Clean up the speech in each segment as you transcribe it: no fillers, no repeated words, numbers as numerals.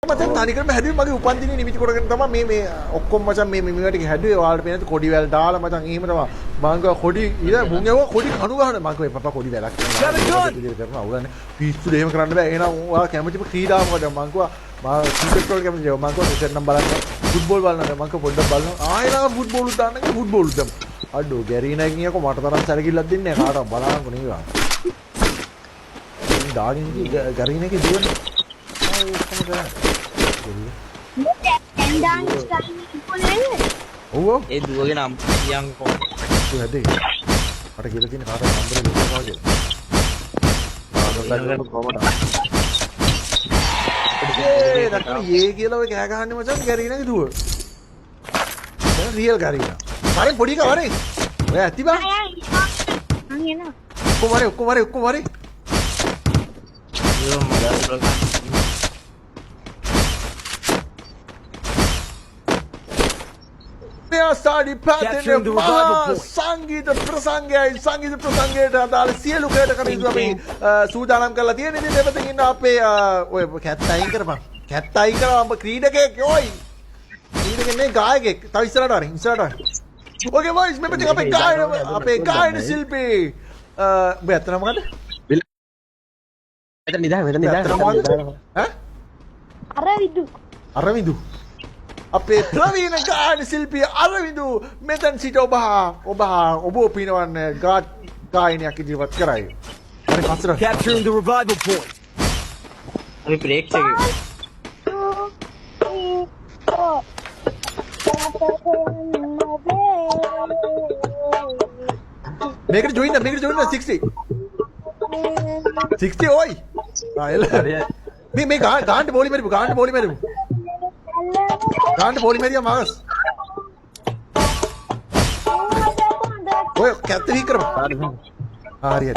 මචං තනිකරම හැදුවේ මගේ උපන්දිනේ නිමිති කොටගෙන තමයි මේ ඔක්කොම මචං මේ මේවා ටික හැදුවේ ඔයාලට පේනද කොඩි වැල් දාලා මචං එහෙම තමයි මං ගා කොඩි ඉල මුන් යව කොඩි කණු ගහන මං කිව්වා පපා කොඩි වැලක් කරනවා අවුලන්නේ පිස්සුද එහෙම කරන්න බෑ එහෙනම් ඔයා කැමතිම ක්‍රීඩාවකට මං කිව්වා මම ක්‍රිකට් වල කැමතිද මං කිව්වා ක්‍රිකට් නම් බලන්න ෆුට්බෝල් බලන්න මං කිව්වා පොඩ්ඩක් බලන්න ආයෙ නම් ෆුට්බෝල් උත් දාන්න කිව්වා ෆුට්බෝල් උත් දැම්ම අඩෝ ගැරීනා කියනකො මට තරම් සැලකිල්ලක් දෙන්නේ නැහැ කාටවත් බලන්නකො නේද දාගෙන ගැරීනාගේ දුවන්නේ ඔක්කොම කරන්නේ ඔව් ඒ දුවගේ නම් කියන්කෝ හදේ මට කියලා තියෙන කාටවත් නම්බර් එක දෙන්න කොහමද ඒ නැත්නම් යේ කියලා ඔය කෑ ගහන්නේ මචං ගැරීනාගේ දුව දැන් රියල් ගැරීනා මරේ පොඩි එක වරේ ඔය ඇති බා මං එනවා ඔක්කොම වරේ යෝ මඩ Sadi Patin සංගීත ප්‍රසංගයට අදාළ සියලු කයට කටයුතු අපි සූදානම් කරලා තියෙන ඉතින් දෙපතින් ඉන්න අපේ ඔය කැත් අයින් කරපන් කැත් අයින් කරා ඔබ ක්‍රීඩකයෙක් ඔයි ක්‍රීඩකෙක් නේ ගායකයෙක් තව ඉස්සරහට වරින් ඕකේ බොයිස් මේ පැත්තේ අපේ ගායන ශිල්පී ඔබ ඇත්තම මොකද මෙතන නිදා ඈ අරවිදු අපේ ප්‍රවීණ ගායන ශිල්පී අරවිදු මෙතන සිට ඔබ පිනවන්න ගායනයක් ඉදිරිපත් කරයි. හරි පස්සට Capturing the revival point. අපි ප්‍රේක්ෂකයෙක් මේකට join 60 ඔයි එල මේ ගාන්ට බෝලි මරිපු ගාන්ට බෝලි මරියා මාස් ඔය කැත්ත වී කරමු හරි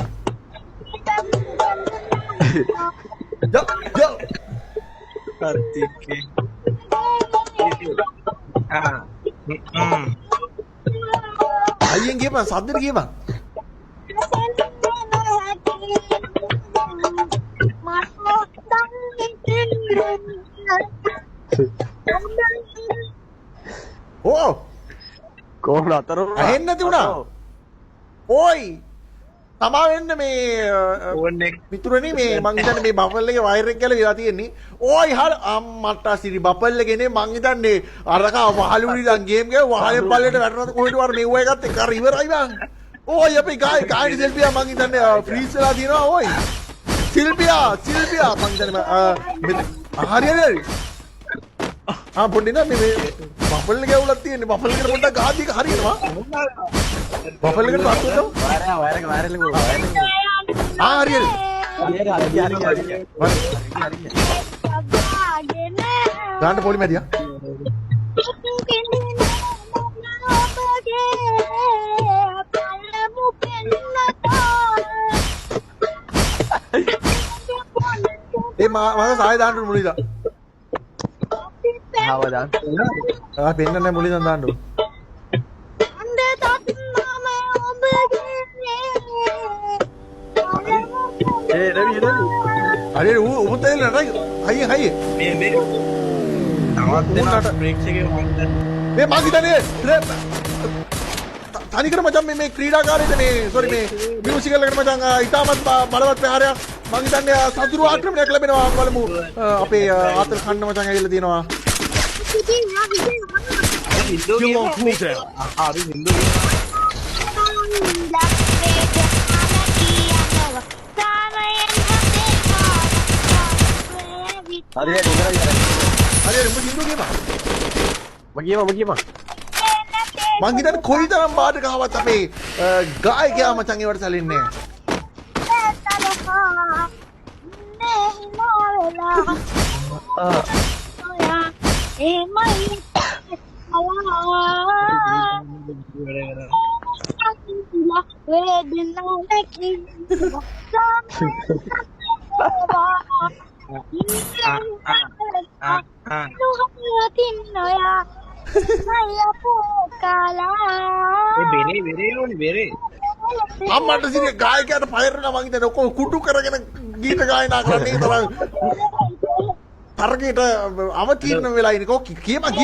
යෝ කාර්තිකේ අයියෙන් ගියපන් සද්දෙට ගියපන් ඕ කොහොමද අතර ඇහෙන්නේ නැති වුණා ඕයි තමා වෙන්න මේ ඕන්නේ මිතුරනේ මේ මං හිතන්නේ මේ බෆල් එකේ වයර් එක කියලා වෙලා තියෙන්නේ ඕයි හර අම්මට සිරි බෆල් එකේනේ මං හිතන්නේ අරක වහලුනි දැන් ගේම් ගේ වහලෙන් පල්ලෙට වැටෙනවද කොහෙද වර මෙව්ව එකත් එක්ක අර ඉවරයි බං ඕයි අපි ගායන ශිල්පියා මං හිතන්නේ ෆ්‍රීස් වෙලා තියෙනවා ඕයි ශිල්පියා මං හිතන්නේ හරි පොඩ්ඩි නෑ මේ බෆල් එක ඇවුලක් තියෙන්නේ බෆල් එකට පොඩ්ඩක් ගාද්දි එක හරියනවා බෆල් එකට පස්සෙන් වයරක හරියද ගාන්න පොඩි මැදියා ඒ මම සාය දාන්න මුලින්ද හවදා පෙන්න නැහැ මුලින්ද දාන්න හරි උඹත් එන්න නයි හයි මේ තවත් දෙනාට ප්‍රේක්ෂකයෝ මේ මං හිතන්නේ තනිකර මචං මේ ක්‍රීඩාකාරයද මේ සෝරි මේ මියුසිකල් එකට මචං ඉතාමත් බලවත් ප්‍රහාරයක් මං හිතන්නේ සතුරු ආක්‍රමණයක් ලැබෙනවා බලමු අපේ ආතල් කන්න මචං ඇවිල්ලා තියෙනවා Still on cooldown. හරි හින්දු හරි හරි උඹ හින්දු කියපන් මගියම මං හිතන්නේ කොයිතරම් බාධක ආවත් අපේ ගායකයා මචං ඒවට සැලෙන්නේ බෙරේ අම්මට සිරිය ගායකයාට පයරන මං හිතන්නේ ඔක්කොම කුඩු කරගෙන ගීත ගායනා කරන්නේ තරම් තරගයට අවතීර්ණ වෙලා ඉනකෝ කියපන්